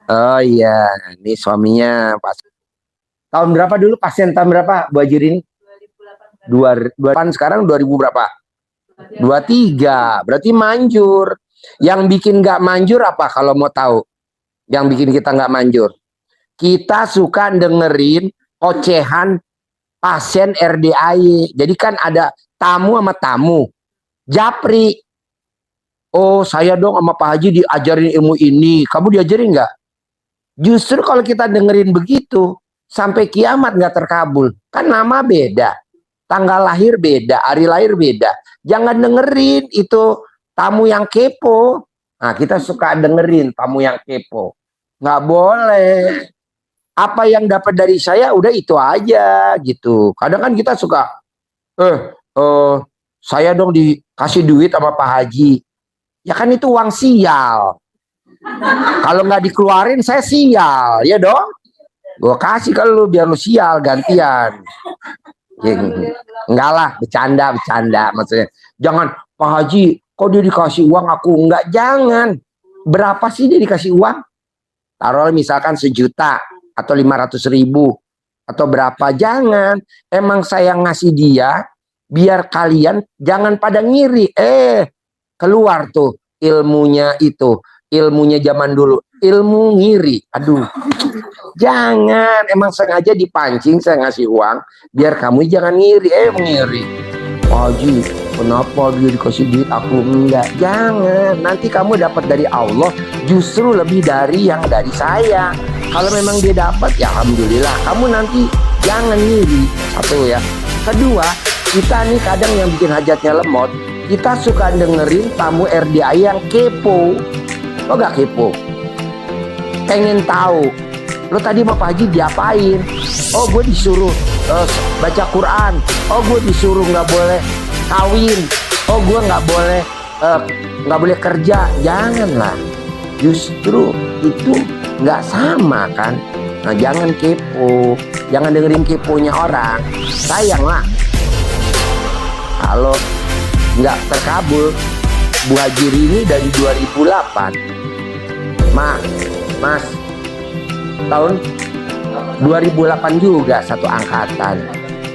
Oh iya, ini suaminya pas. Tahun berapa dulu pasien tahun berapa Bu Ajir ini? Dua sekarang 2000 berapa? 23. Berarti manjur. Yang bikin nggak manjur apa kalau mau tahu? Yang bikin kita nggak manjur? Kita suka dengerin ocehan pasien RDAY. Jadi kan ada tamu sama tamu. Japri. Oh saya dong sama Pak Haji diajarin ilmu ini. Kamu diajarin nggak? Justru kalau kita dengerin begitu, sampai kiamat nggak terkabul. Kan nama beda, tanggal lahir beda, hari lahir beda. Jangan dengerin itu tamu yang kepo. Nah, kita suka dengerin tamu yang kepo. Nggak boleh. Apa yang dapat dari saya udah itu aja gitu. Kadang kan kita suka, saya dong dikasih duit sama Pak Haji. Ya kan itu uang sial. Kalau nggak dikeluarin saya sial, ya dong. Gue kasih kalau lu biar lu sial gantian. Ya, enggak lah, bercanda maksudnya. Jangan Pak Haji, kok dia dikasih uang aku enggak, jangan. Berapa sih dia dikasih uang? Taruh misalkan 1 juta atau 500.000 atau berapa, jangan. Emang saya ngasih dia biar kalian jangan pada ngiri. Keluar tuh ilmunya itu. Ilmunya zaman dulu, ilmu ngiri. Aduh, jangan. Emang sengaja dipancing saya ngasih uang biar kamu jangan ngiri. Ngiri. Pak Haji, kenapa dia dikasih duit aku enggak? Jangan. Nanti kamu dapat dari Allah justru lebih dari yang dari saya. Kalau memang dia dapat, ya alhamdulillah. Kamu nanti jangan ngiri. Satu ya. Kedua, kita nih kadang yang bikin hajatnya lemot, kita suka dengerin tamu RDI yang kepo. Lo gak kepo? Pengen tahu. Lo tadi sama Pak Haji diapain? Oh gue disuruh baca Quran. Oh gue disuruh nggak boleh kawin. Oh gue nggak boleh kerja. Janganlah. Justru itu nggak sama kan. Nah jangan kepo. Jangan dengerin keponya orang. Sayang lah kalau nggak terkabul. Bu Haji ini dari 2008. Mas, tahun 2008 juga satu angkatan.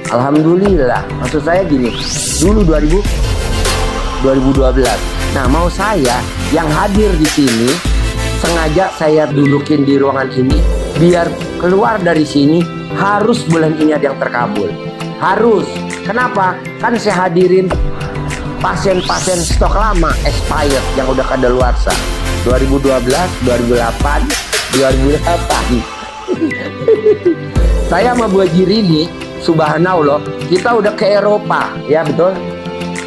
Alhamdulillah. Maksud saya gini, dulu 2012. Nah, mau saya yang hadir di sini sengaja saya dudukin di ruangan ini biar keluar dari sini harus bulan ini ada yang terkabul. Harus. Kenapa? Kan saya hadirin pasien-pasien stok lama expired yang udah kadaluarsa 2012, 2008, 2008. Saya sama Bu Haji ini subhanallah kita udah ke Eropa, ya betul.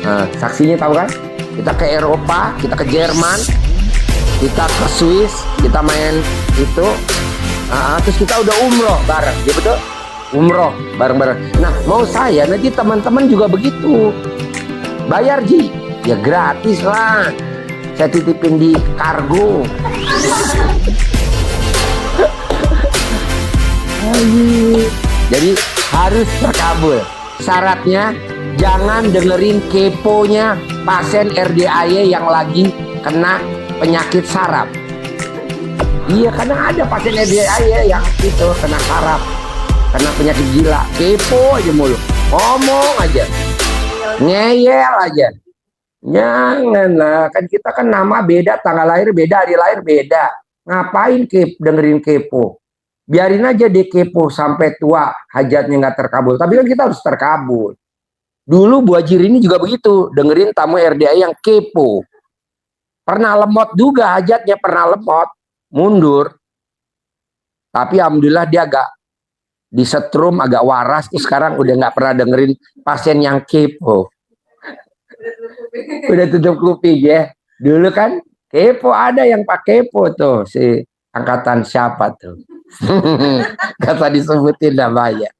Nah, saksinya tahu kan? Kita ke Eropa, kita ke Jerman, kita ke Swiss, kita main itu. Terus kita udah umroh bareng, ya betul? Umroh bareng-bareng. Nah, mau saya nanti teman-teman juga begitu. Bayar Ji, ya gratis lah. Saya titipin di kargo. Jadi harus terkabul. Syaratnya jangan dengerin keponya pasien RDAY yang lagi kena penyakit saraf. Iya, karena ada pasien RDAY yang itu kena saraf, kena penyakit gila. Kepo aja mulu, ngomong aja, ngeyel aja. Janganlah, kan kita kan nama beda, tanggal lahir beda, hari lahir beda. Ngapain dengerin kepo? Biarin aja dia kepo sampai tua, hajatnya nggak terkabul. Tapi kan kita harus terkabul. Dulu Bu Haji ini juga begitu, dengerin tamu RDA yang kepo. Pernah lemot juga hajatnya, pernah lemot, mundur. Tapi alhamdulillah dia agak disetrum, agak waras. Terus sekarang udah nggak pernah dengerin pasien yang kepo. Udah tutup kuping ya. Dulu kan kepo, ada yang pakai kepo tuh, si angkatan siapa tuh. Kata disebutin namanya.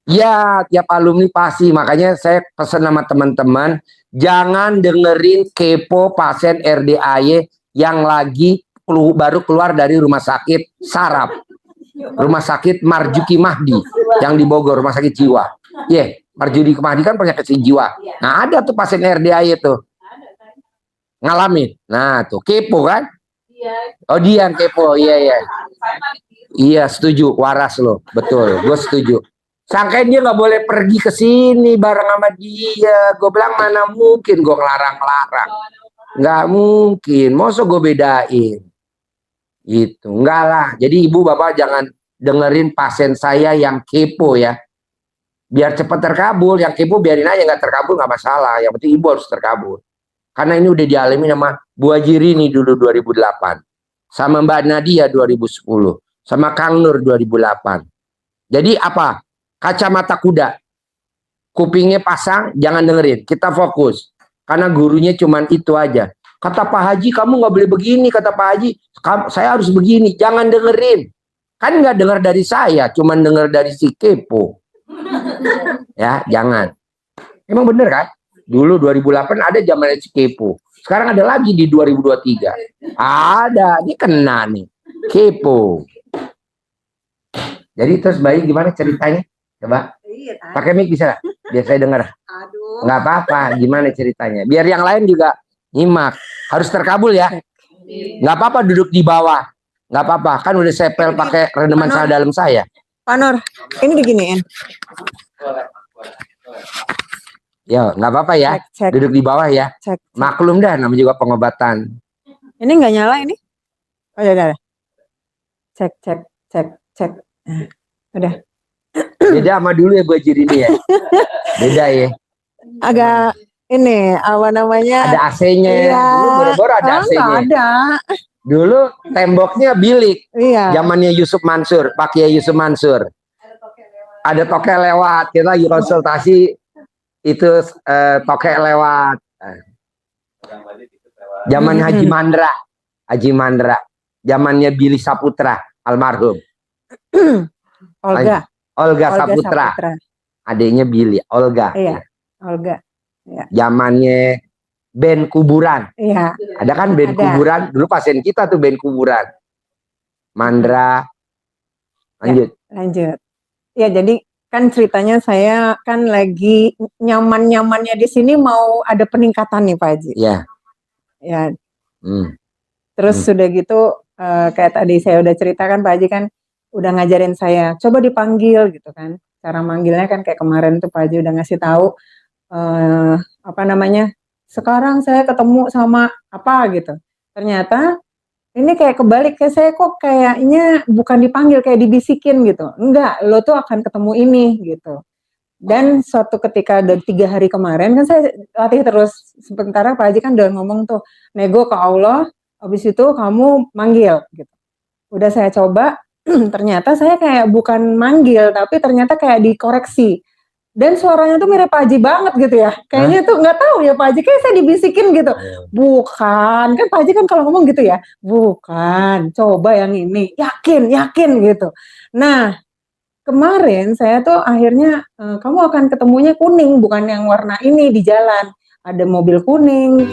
Ya, tiap alumni pasti. Makanya saya pesan sama teman-teman, jangan dengerin kepo pasien RDAY yang lagi baru keluar dari rumah sakit saraf. Rumah sakit Marzuki Mahdi yang di Bogor, rumah sakit jiwa. Marzuki Mahdi kan penyakit jiwa. Nah, ada tuh pasien RDAY tuh ngalamin. Nah, tuh kepo kan? Oh dia yang kepo, iya. Iya setuju, waras loh, betul, gue setuju. Sangkain dia nggak boleh pergi ke sini bareng sama dia. Gue bilang mana mungkin gue ngelarang-larang. Nggak mungkin, masa gue bedain. Gitu, enggak lah. Jadi ibu bapak jangan dengerin pasien saya yang kepo ya. Biar cepat terkabul, yang kepo biarin aja nggak terkabul nggak masalah. Yang penting ibu harus terkabul. Karena ini udah dialami sama Bu Hajirini dulu 2008. Sama Mbak Nadia 2010. Sama Kang Nur 2008. Jadi apa? Kacamata kuda. Kupingnya pasang, jangan dengerin. Kita fokus. Karena gurunya cuman itu aja. Kata Pak Haji, kamu nggak boleh begini. Kata Pak Haji, saya harus begini. Jangan dengerin. Kan nggak dengar dari saya, cuman dengar dari si kepo. Ya, jangan. Emang bener kan? Dulu 2008 ada zamannya si kepo. Sekarang ada lagi di 2023. Ada, ini kena nih. Kepo. Jadi terus baik gimana ceritanya? Coba. Pakai mic bisa gak? Biar saya dengar. Nggak apa-apa. Gimana ceritanya? Biar yang lain juga nyimak. Harus terkabul ya. Nggak apa-apa duduk di bawah. Nggak apa-apa. Kan udah sepel pakai redeman salah dalam saya. Pak Nur, ini diginiin. Ya, nggak apa-apa ya. Cek. Duduk di bawah ya. Cek. Maklum dah, namanya juga pengobatan. Ini nggak nyala ini? Oh ya udah. Cek. Nah, udah. Beda sama dulu ya Bu Hajirini ya. Beda ya. Agak ini apa namanya? Ada AC-nya. Iya. Dulu baru-baru ada AC-nya. Ada. Dulu temboknya bilik. Iya. Zamannya Yusuf Mansur, pakai Yusuf Mansur. Ada toke lewat, kita lagi konsultasi itu toke lewat. Zamannya Haji Mandra. Zamannya Billy Saputra, almarhum. Olga Saputra. Adiknya Billy, Olga. Iya, Olga. Iya. Zamannya band kuburan. Iya. Ada kan band kuburan? Dulu pasien kita tuh band kuburan. Mandra. Lanjut. Ya, jadi kan ceritanya saya kan lagi nyaman-nyamannya di sini mau ada peningkatan nih Pak Haji. Iya. Ya. Terus sudah gitu kayak tadi saya udah ceritakan Pak Haji kan udah ngajarin saya coba dipanggil gitu kan. Cara manggilnya kan kayak kemarin tuh Pak Haji udah ngasih tahu apa namanya? Sekarang saya ketemu sama apa gitu. Ternyata ini kayak kebalik, kayak saya kok kayaknya bukan dipanggil, kayak dibisikin gitu. Enggak, lo tuh akan ketemu ini gitu. Dan suatu ketika dari 3 hari kemarin kan saya latih terus. Sementara Pak Haji kan udah ngomong tuh nego ke Allah, habis itu kamu manggil gitu. Udah saya coba, ternyata saya kayak bukan manggil, tapi ternyata kayak dikoreksi. Dan suaranya tuh mirip Pak Haji banget gitu ya. Kayaknya tuh nggak tahu ya Pak Haji, kayak saya dibisikin gitu. Bukan, kan Pak Haji kan kalau ngomong gitu ya. Bukan, coba yang ini. Yakin gitu. Nah, kemarin saya tuh akhirnya kamu akan ketemunya kuning, bukan yang warna ini di jalan. Ada mobil kuning,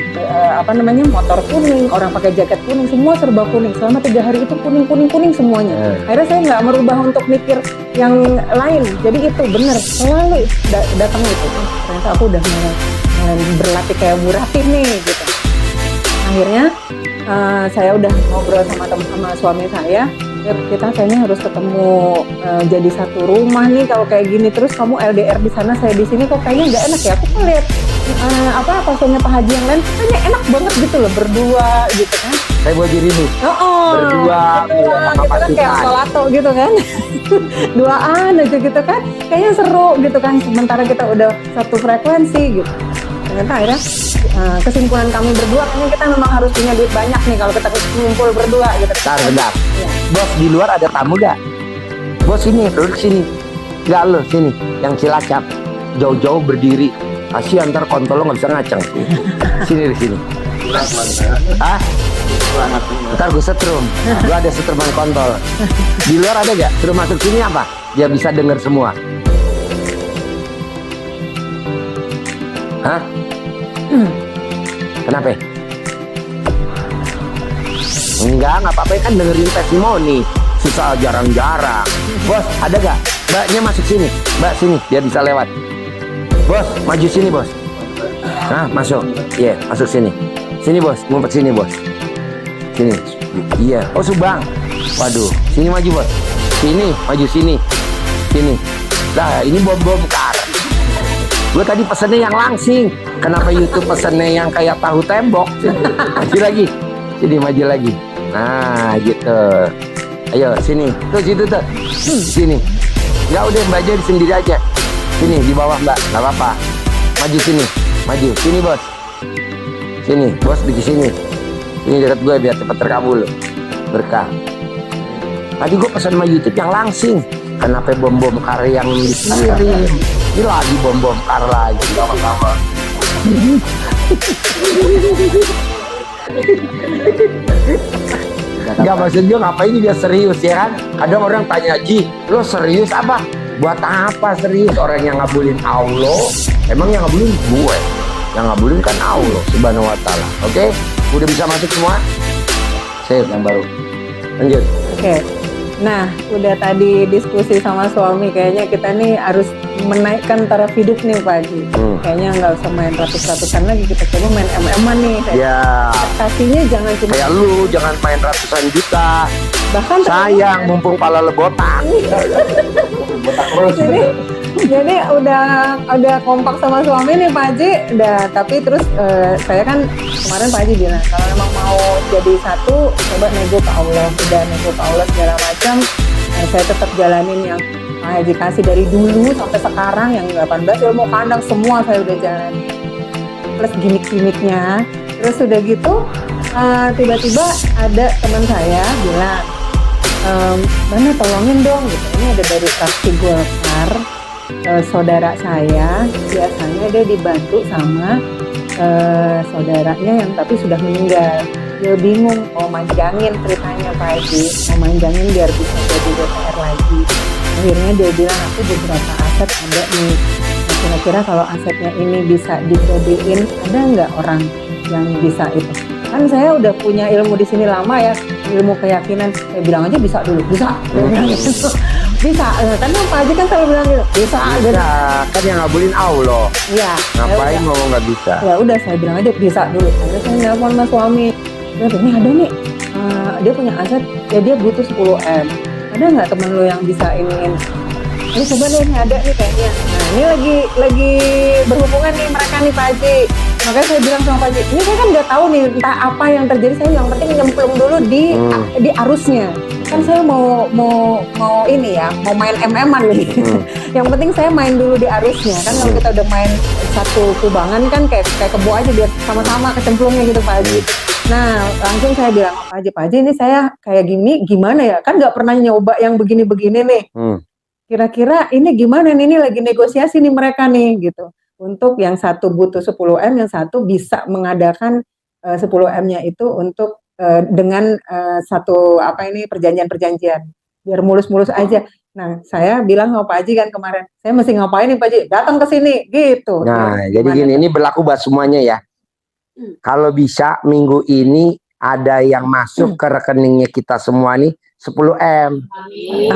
motor kuning, orang pakai jaket kuning, semua serba kuning. Selama 3 hari itu kuning semuanya. Akhirnya saya nggak merubah untuk mikir yang lain. Jadi itu benar, selalu datang itu. Ternyata aku udah mulai berlatih kayak Bu Ratih nih gitu. Akhirnya saya udah ngobrol sama suami saya. Kita kayaknya harus ketemu jadi satu rumah nih kalau kayak gini terus kamu LDR di sana saya di sini kok kayaknya nggak enak ya. Aku kan lihat pasiennya Pak Haji yang lain kayaknya enak banget gitu loh berdua gitu kan. Saya Bu Hajirini. Berdua gitu kan kayak solato gitu kan. Duaan aja gitu kan. Kayaknya seru gitu kan sementara kita udah satu frekuensi gitu. Ternyata akhirnya kesimpulan kami berdua kayaknya kita memang harus punya duit banyak nih kalau kita kumpul berdua gitu. Bentar. Ya. Bos di luar ada tamu gak? Bos sini, duduk sini. Enggak lo sini, yang Cilacap. Jauh-jauh berdiri. Kasihan ntar kontol lo gak bisa ngaceng. Sini di sini. Hah? Ntar gue setrum. Gue ada setruman kontol. Di luar ada gak? Suruh masuk sini apa? Dia bisa denger semua. Hah? Kenapa? Enggak apa-apa kan dengerin testimoni. Susah jarang-jarang. Bos, ada gak? Mbaknya masuk sini. Mbak sini, biar bisa lewat. Bos, maju sini bos. Nah, masuk. Iya, masuk sini. Sini bos, ngumpet sini bos. Sini. Iya. Oh Subang. Waduh. Sini maju bos. Sini maju sini. Sini. Nah ini bom-bom kar. Gue tadi pesennya yang langsing. Kenapa YouTube pesennya yang kayak tahu tembok? Maju lagi. Sini maju lagi. Nah gitu. Ayo sini. Tuh situ tuh. Sini. Enggak udah Mbak Jo sendiri aja. Sini di bawah Mbak. Nggak apa-apa. Maju sini. Maju. Sini bos. Sini bos di sini. Ini dekat gue biar cepat terkabul. Berkah. Tadi gue pesan sama YouTube yang langsing. Kenapa bom-bom kar yang dikirim? Ini lagi bom-bom kar lagi. Sama-sama. Gak maksud gue ngapain dia serius ya kan? Kadang orang tanya, Ji, lo serius apa? Buat apa serius? Orang yang ngabulin Allah, emang yang ngabulin gue. Yang ngabulin kan Allah Subhanahu wa ta'ala. Oke? Udah bisa masuk semua? Save yang baru. Lanjut. Oke. Nah, udah tadi diskusi sama suami, kayaknya kita nih harus menaikkan taraf hidup nih Pak Haji. Kayaknya nggak usah main ratus-ratusan lagi, kita coba main MM-an nih. Ya. Kasihnya jangan cuma kayak lu, jangan main ratusan juta. Bahkan sayang mumpung pala lu botak. Botak terus. Jadi udah kompak sama suami nih Pak Haji, tapi terus saya kan kemarin Pak Haji bilang kalau memang mau jadi satu coba nego ke Allah, udah nego ke Allah segala macam, saya tetap jalanin yang Pak Haji kasih dari dulu sampai sekarang yang 18 ilmu kandang semua saya udah jalanin plus gimmick-gimmicknya. Terus udah gitu tiba-tiba ada teman saya bilang mana tolongin dong gitu, ini ada dari fraksi Golkar. Saudara saya biasanya dia dibantu sama saudaranya yang tapi sudah meninggal. Dia bingung mau manjangin ceritanya Pak Haji, mau manjangin biar bisa jadi DPR lagi. Akhirnya dia bilang aku beberapa aset ada nih. Nah, kira-kira kalau asetnya ini bisa digedein, ada nggak orang yang bisa itu? Kan saya udah punya ilmu di sini lama ya, ilmu keyakinan. Saya bilang aja bisa dulu, bisa. Bisa, kan Pak Haji kan selalu bilang gitu, bisa. Kan yang ngabulin Allah. Iya. Ngapain ngomong nggak bisa? Ya udah saya bilang aja bisa dulu. Terus saya nelpon sama suami, ini ada nih, dia punya aset, ya dia butuh 10M. Ada nggak temen lo yang bisa iniin? Ini coba deh, ini ada nih kayaknya. Nah ini lagi berhubungan nih mereka nih Pak Haji. Makanya saya bilang sama Pak Haji, ini saya kan nggak tahu nih entah apa yang terjadi. Saya yang penting nyemplung dulu di arusnya. Kan saya mau ini ya, mau main MM-an nih. Yang penting saya main dulu di arusnya. Kan kalau kita udah main satu kubangan kan kayak kebo aja biar sama-sama kecemplungnya gitu Pak Haji. Nah langsung saya bilang Pak Haji ini saya kayak gini gimana ya? Kan nggak pernah nyoba yang begini-begini nih. Kira-kira ini gimana nih? Ini lagi negosiasi nih mereka nih gitu. Untuk yang satu butuh 10M, yang satu bisa mengadakan 10M-nya itu untuk dengan satu perjanjian biar mulus-mulus aja. Nah saya bilang sama Pak Haji kan kemarin, saya mesti ngapain nih Pak Haji? Datang ke sini gitu. Nah jadi gini, ini berlaku buat semuanya ya. Kalau bisa minggu ini ada yang masuk ke rekeningnya kita semua nih 10M.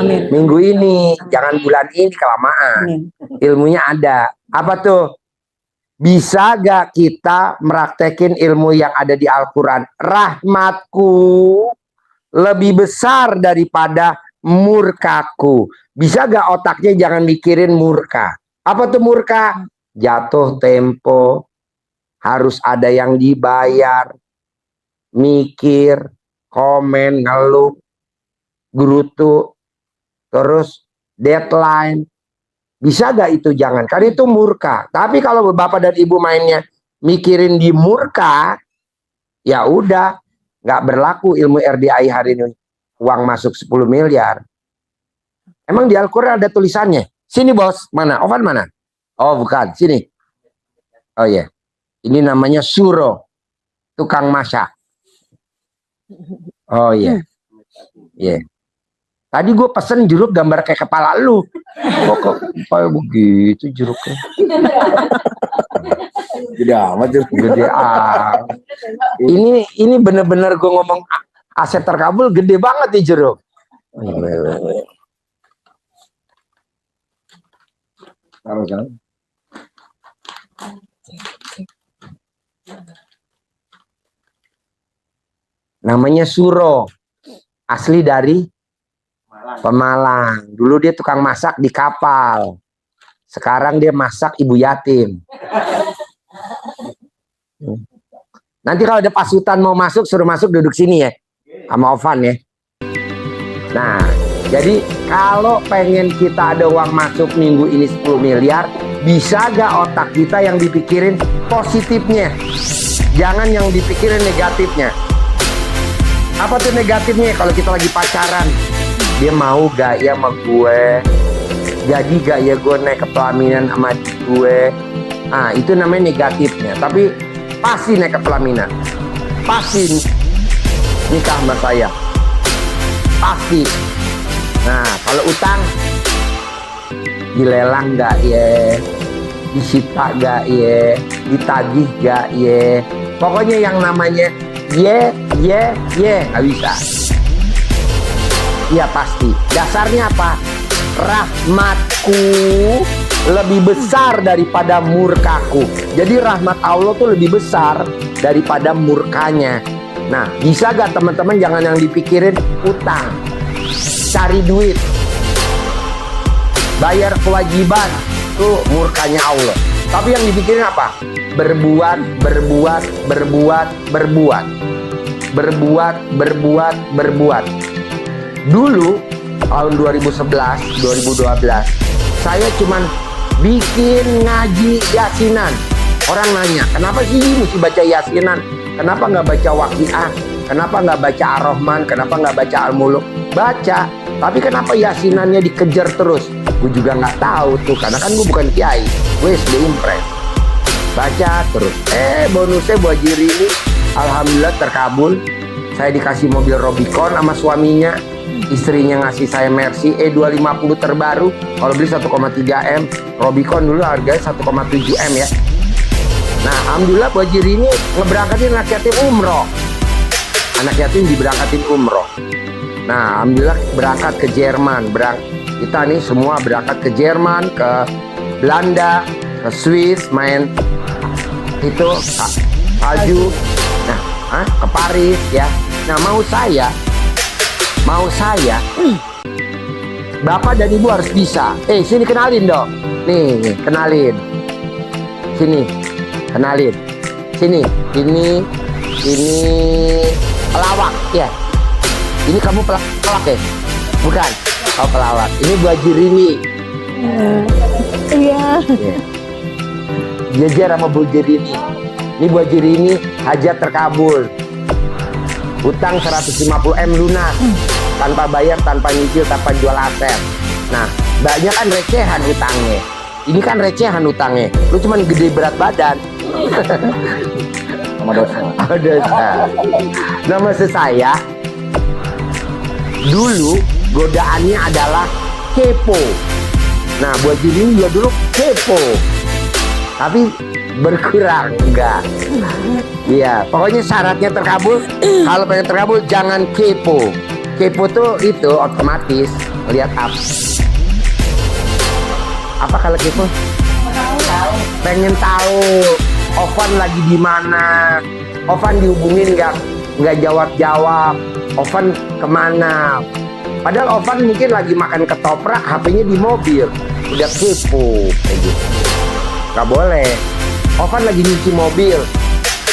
Amin. Minggu ini, jangan bulan ini kelamaan. Amin. Ilmunya ada. Apa tuh? Bisa gak kita meraktekin ilmu yang ada di Al-Quran? Rahmatku lebih besar daripada murkaku. Bisa gak otaknya jangan mikirin murka? Apa tuh murka? Jatuh tempo, harus ada yang dibayar, mikir, komen, ngeluh, gerutu, terus deadline. Bisa gak itu? Jangan, karena itu murka. Tapi kalau bapak dan ibu mainnya mikirin di murka, ya udah, nggak berlaku ilmu RDI hari ini. Uang masuk 10 miliar. Emang di Al-Quran ada tulisannya? Sini bos, mana? Ovan mana? Oh bukan, sini. Oh iya, ini namanya suro, tukang masak. Oh iya, iya. Tadi gue pesen jeruk gambar kayak kepala lu. Kok kayak begitu jeruknya? Gede amat jeruk. Gede amat. Ini bener-bener gue ngomong aset terkabul gede banget nih jeruk. Taruh kan? Namanya Suro. Asli dari Pemalang. Dulu dia tukang masak di kapal. Sekarang dia masak ibu yatim. Nanti kalau ada pasutan mau masuk, suruh masuk duduk sini ya. Sama Ovan ya. Nah, jadi kalau pengen kita ada uang masuk minggu ini 10 miliar, bisa gak otak kita yang dipikirin positifnya? Jangan yang dipikirin negatifnya. Apa tuh negatifnya? Kalau kita lagi pacaran, dia mau gak ya sama gue? Jadi gak ya gue naik ke pelaminan sama gue? Ah, itu namanya negatifnya. Tapi pasti naik ke pelaminan, pasti nikah sama saya, pasti. Nah, kalau utang, dilelang gak ya? Disita gak ya? Ditagih gak ya? Pokoknya yang namanya nggak bisa. Iya pasti. Dasarnya apa? Rahmatku lebih besar daripada murkaku. Jadi rahmat Allah tuh lebih besar daripada murkanya. Nah, bisa gak teman-teman jangan yang dipikirin utang, cari duit, bayar kewajiban, tuh murkanya Allah. Tapi yang dipikirin apa? Berbuat. Dulu tahun 2011, 2012, saya cuman bikin ngaji yasinan. Orang nanya, kenapa sih mesti baca yasinan? Kenapa nggak baca waqiah? Kenapa nggak baca ar-Rahman? Kenapa nggak baca al-Muluk? Baca, tapi kenapa yasinannya dikejar terus? Gue juga nggak tahu tuh, karena kan gue bukan kiai, gue SD impres. Baca terus, bonusnya buat Jiri ini, alhamdulillah terkabul. Saya dikasih mobil Robicon sama suaminya, istrinya ngasih saya Mercy E250 terbaru. Kalau beli 1,3 M, Robicon dulu harganya 1,7 M ya. Nah, alhamdulillah buat Jiri ini ngeberangkatin anak yatim umroh. Anak yatim diberangkatin umroh. Nah, alhamdulillah berangkat ke Jerman. Kita nih semua berangkat ke Jerman, ke Belanda, ke Swiss, main itu salju. Nah, ke Paris ya. Nah, mau saya Bapak dan Ibu harus bisa. Sini kenalin dong. Nih, kenalin. Sini. Kenalin. Sini. Ini pelawak ya. Ini kamu pelawak ya? Bukan. Oh, pelawak. Ini Bu Haji Rini. Iya. Jajar sama Bu Haji Rini. Ini Bu Haji Rini hajat terkabul. Utang 150 M lunas. Tanpa bayar, tanpa nyicil, tanpa jual aset. Nah, banyak kan recehan utangnya. Ini kan recehan utangnya. Lu cuman gede berat badan. Sama dosa. Nah, maksud saya, dulu godaannya adalah kepo. Nah, buat Jiri juga dulu kepo, tapi berkurang enggak. Iya, pokoknya syaratnya terkabul. Kalau pengen terkabul jangan kepo. Kepo tuh itu otomatis lihat apa kalau kepo? Pengen tahu Ovan lagi di mana, Ovan dihubungin nggak jawab, Ovan kemana? Padahal Ovan mungkin lagi makan ketoprak, HP-nya di mobil, udah kepo kayak gitu. Nggak boleh. Ovan lagi nyuci mobil,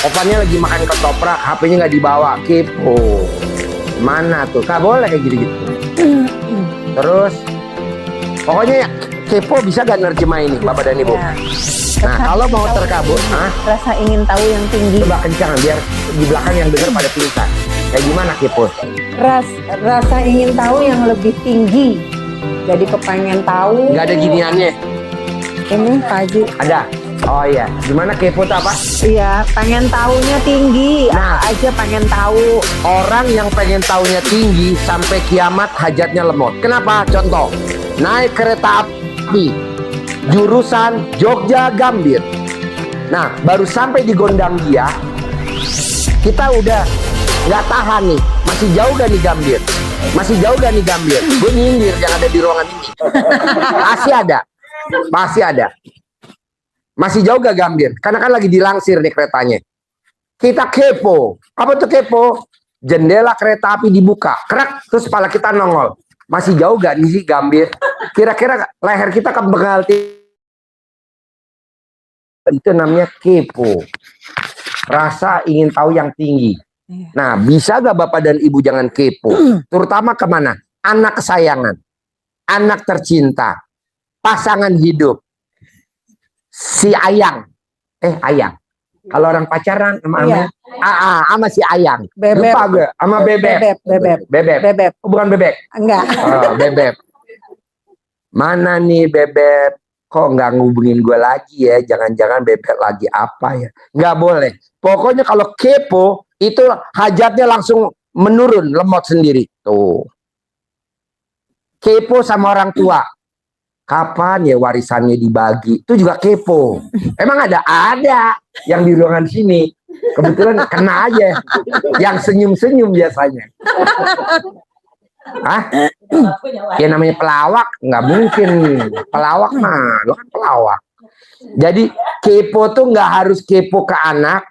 Ovannya lagi makan ketoprak, HP-nya nggak dibawa, kepo. Mana tuh? Nggak boleh kayak gitu-gitu. Terus, pokoknya ya, kepo bisa gak nerjemah ini, Bapak dan Ibu? Ya. Nah, kalau mau terkabul, Rasa ingin tahu yang tinggi. coba kencang biar di belakang yang dengar pada pingsan. Kayak gimana kepo? Rasa ingin tahu yang lebih tinggi. Jadi kepengen tahu. Nggak ada giniannya. Ini Pak Haji. Ada. Oh iya, gimana kepo itu apa? Iya, pengen tahunya tinggi. Nah, Apa aja pengen tahu. orang yang pengen tahunya tinggi sampai kiamat hajatnya lemot. Kenapa? Contoh, naik kereta api jurusan Jogja Gambir. Nah, baru sampai di Gondang Dia, kita udah nggak tahan nih. Masih jauh gak nih Gambir? Masih jauh gak nih Gambir? Gue nyindir yang ada di ruangan ini. Masih ada. Masih jauh gak Gambir? Karena kan lagi dilangsir nih keretanya. Kita kepo. Apa tuh kepo? jendela kereta api dibuka, krek, terus kepala kita nongol. Masih jauh gak nih sih Gambir? Kira-kira leher kita kebengal. Itu namanya kepo. Rasa ingin tahu yang tinggi. Nah, bisa gak Bapak dan Ibu jangan kepo? Terutama kemana? Anak kesayangan, anak tercinta, pasangan hidup, si Ayang. Ayang. Kalau orang pacaran sama sama si Ayang. Bebek. Lupa gue sama Bebek. Bebek. Oh, bukan Bebek. Enggak. Oh, Bebek. Mana nih Bebek? Kok nggak ngubungin gue lagi ya? Jangan-jangan Bebek lagi apa ya? Nggak boleh. Pokoknya kalau kepo itu hajatnya langsung menurun, lemot sendiri. Tuh. Kepo sama orang tua. Kapan ya warisannya dibagi? Itu juga kepo. Emang ada yang di ruangan sini. Kebetulan kena aja. Yang senyum-senyum biasanya. Hah? Ya namanya pelawak, nggak mungkin. Pelawak mah, lo kan pelawak. Jadi kepo tuh nggak harus kepo ke anak,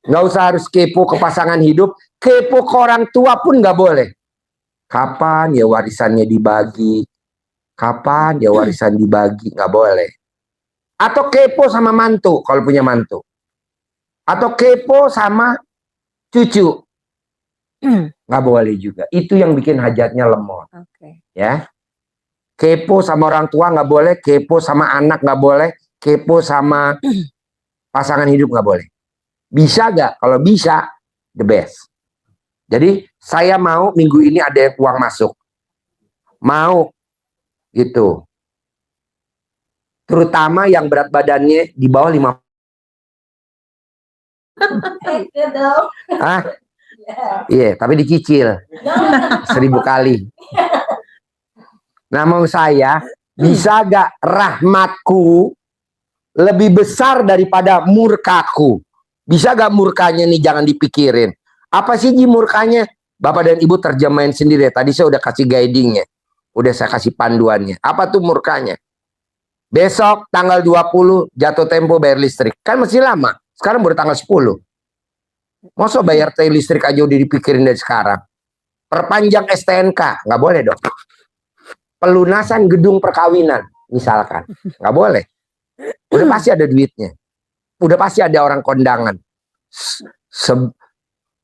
nggak usah harus kepo ke pasangan hidup, kepo ke orang tua pun nggak boleh. Kapan ya warisannya dibagi? Kapan ya warisan dibagi? Nggak boleh. Atau kepo sama mantu kalau punya mantu. Atau kepo sama cucu. Nggak boleh juga. Itu yang bikin hajatnya lemot. Ya. Kepo sama orang tua nggak boleh, kepo sama anak nggak boleh, kepo sama pasangan hidup nggak boleh. Bisa nggak? Kalau bisa, the best. Jadi saya mau minggu ini ada uang masuk. Mau. Gitu. Terutama yang berat badannya di bawah 50. Iya, tapi dicicil 1000 kali. Nah, mau saya, bisa gak rahmatku lebih besar daripada murkaku? Bisa gak murkanya nih jangan dipikirin? Apa sih murkanya? Bapak dan Ibu terjemahin sendiri. Tadi saya udah kasih guidingnya. Udah saya kasih panduannya. Apa tuh murkanya? Besok tanggal 20 jatuh tempo bayar listrik. Kan masih lama. Sekarang baru tanggal 10. Masa bayar listrik aja udah dipikirin dari sekarang? Perpanjang STNK, nggak boleh dong. Pelunasan gedung perkawinan, misalkan, nggak boleh. Udah pasti ada duitnya. Udah pasti ada orang kondangan.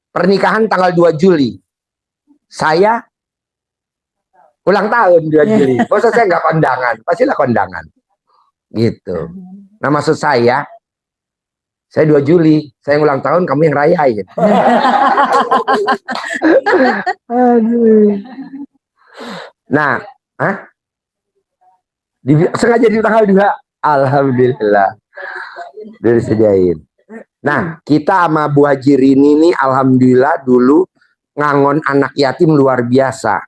Pernikahan tanggal 2 Juli. Saya ulang tahun 2 Juli. Masa saya nggak kondangan? Pastilah kondangan. Gitu. Nah maksud saya 2 Juli, saya ulang tahun, kamu yang rayain. Nah, sengaja di tanggal 2, alhamdulillah. Udah disediain. Nah, kita sama Bu Haji Rini nih, alhamdulillah dulu ngangon anak yatim luar biasa.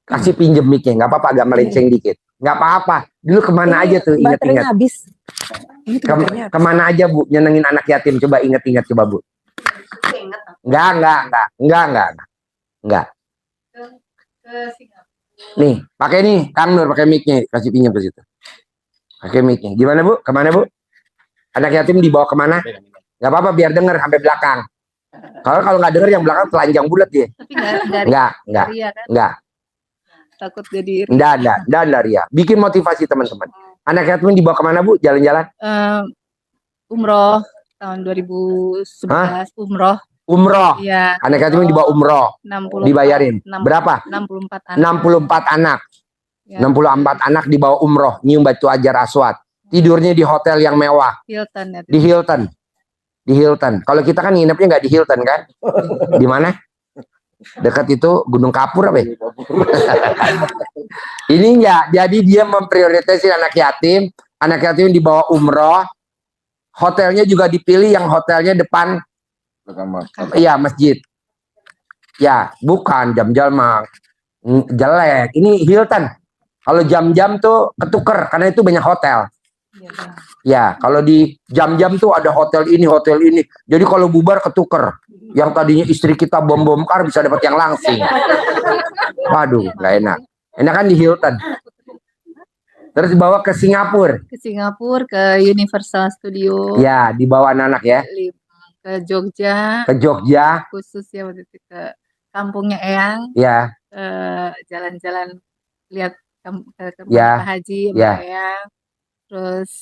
Kasih pinjem mic-nya, nggak apa-apa, agak melenceng dikit. Nggak apa-apa. Dulu kemana aja tuh, ingat-ingat. Habis. Kemana aja Bu nyenengin anak yatim? Coba ingat-ingat coba Bu. Enggak. Nih, pakai nih, Kang Nur pakai mic-nya, kasih pinjam ke situ. Pakai mic-nya. Gimana Bu? Kemana Bu? Anak yatim dibawa kemana? Nggak apa-apa, biar denger sampai belakang. Kalau nggak denger yang belakang telanjang bulat dia. Enggak. Takut jadi Enggak Ria. Bikin motivasi teman-teman. Anak yatim dibawa kemana Bu? Jalan-jalan? Umroh tahun 2011. Umroh. Iya. Anak yatim dibawa umroh. 64, dibayarin. Berapa? 64 anak. 64 anak. Ya. 64 anak dibawa umroh, nyium batu ajar aswad. Tidurnya di hotel yang mewah. Hilton ya. Di Hilton. Di Hilton. Kalau kita kan nginepnya nggak di Hilton kan? Di mana? Dekat itu Gunung Kapur apa ya? Ini enggak. Jadi dia memprioritaskan anak yatim. Anak yatim dibawa umroh. Hotelnya juga dipilih yang hotelnya depan. Iya, masjid. Ya, bukan jam-jam mah jelek. Ini Hilton. Kalau jam-jam tuh ketuker karena itu banyak hotel. Ya, kalau di jam-jam tuh ada hotel ini, hotel ini. Jadi kalau bubar ketuker. Yang tadinya istri kita bom-bomkar bisa dapat yang langsing. Waduh, nggak enak. Enak kan di Hilton. Terus dibawa ke Singapura. Ke Singapura, ke Universal Studio. Ya, dibawa anak-anak ya. ke Jogja, ke Jogja, khusus ya waktu itu ke kampungnya Eyang, ya, jalan-jalan lihat ke ya, rumah Pak Haji sama ya. Eyang, terus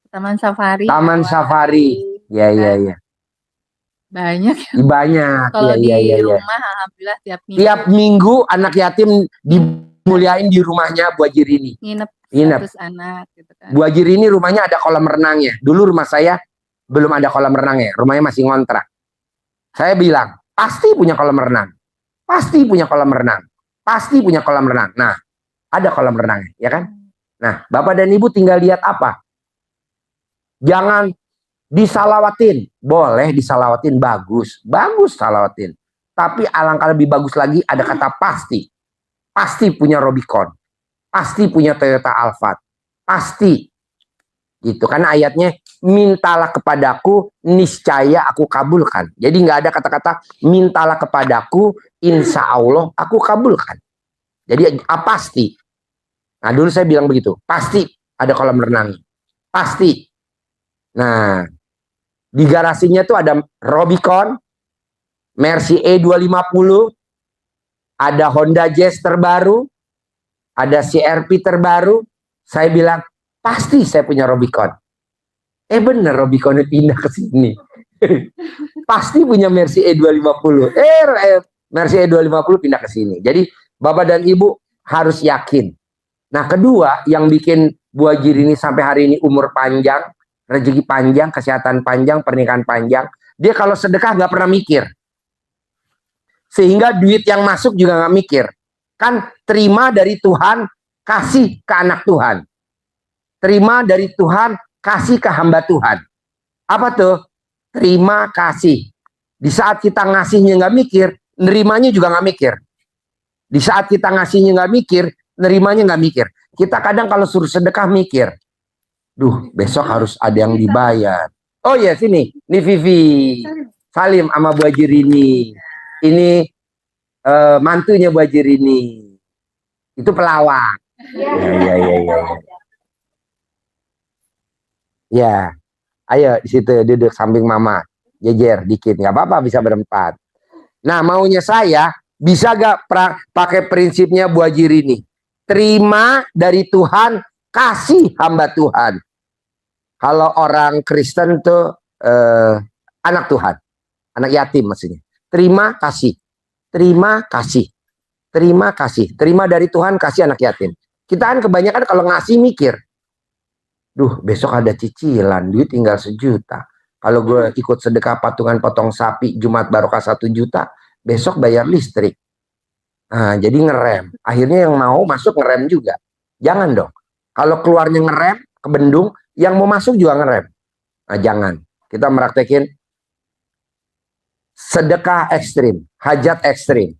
ke Taman Safari, Taman Safari, ya, ya, kan ya. banyak. Banyak, Kalau ya, di ya, ya, ya. rumah alhamdulillah tiap Tiap minggu minggu anak yatim dimuliain di rumahnya Bu Haji Rini. nginep Nginep. 100 anak gitu kan. Bu Haji Rini rumahnya ada kolam renangnya. Dulu rumah saya belum ada kolam renangnya, rumahnya masih ngontrak. Saya bilang, pasti punya kolam renang. Pasti punya kolam renang. Pasti punya kolam renang. Nah, ada kolam renangnya, ya kan? Nah, Bapak dan Ibu tinggal lihat apa? Jangan disalawatin. Boleh disalawatin, bagus. Bagus salawatin. Tapi alangkah lebih bagus lagi ada kata pasti. Pasti punya Rubicon. Pasti punya Toyota Alphard. Pasti. Gitu. Karena ayatnya, mintalah kepadaku, niscaya aku kabulkan. Jadi nggak ada kata-kata, mintalah kepadaku, insya Allah aku kabulkan. Jadi pasti. Nah dulu saya bilang begitu. Pasti ada kolam renang. Pasti. Nah, di garasinya tuh ada Rubicon, Mercy E250, ada Honda Jazz terbaru, ada CR-V terbaru. Saya bilang, pasti saya punya Rubicon. Bener Rubicon pindah ke sini. Pasti punya Mercy E250. Mercy E250 pindah ke sini. Jadi Bapak dan Ibu harus yakin. Nah kedua yang bikin Bu Haji Rini sampai hari ini umur panjang, rezeki panjang, kesehatan panjang, pernikahan panjang. Dia kalau sedekah nggak pernah mikir. Sehingga duit yang masuk juga nggak mikir. Kan terima dari Tuhan, kasih ke anak Tuhan. Terima dari Tuhan, kasih ke hamba Tuhan. Apa tuh? Terima kasih. Di saat kita ngasihnya nggak mikir, nerimanya juga nggak mikir. Di saat kita ngasihnya nggak mikir, nerimanya nggak mikir. Kita kadang kalau suruh sedekah mikir. Duh, besok harus ada yang dibayar. Oh ya, sini. Ini Vivi. Salim sama Bu Haji Rini. Ini mantunya Bu Haji Rini. Itu pelawak. Ya. Ya, ayo di situ duduk samping mama, jejer dikit, nggak apa-apa bisa berempat. Nah maunya saya bisa gak pakai prinsipnya Bu Haji Rini, terima dari Tuhan, kasih hamba Tuhan. Kalau orang Kristen tuh anak Tuhan, anak yatim maksudnya. Terima kasih, terima kasih, terima kasih, terima dari Tuhan, kasih anak yatim. Kita kan kebanyakan kalau ngasih mikir. Duh, besok ada cicilan, duit tinggal 1 juta. Kalau gue ikut sedekah patungan potong sapi Jumat Barokah 1 juta, besok bayar listrik. Nah, jadi ngerem. Akhirnya yang mau masuk ngerem juga. Jangan dong. Kalau keluarnya ngerem ke bendung, yang mau masuk juga ngerem. Nah, jangan. Kita meraktekin sedekah ekstrim, hajat ekstrim.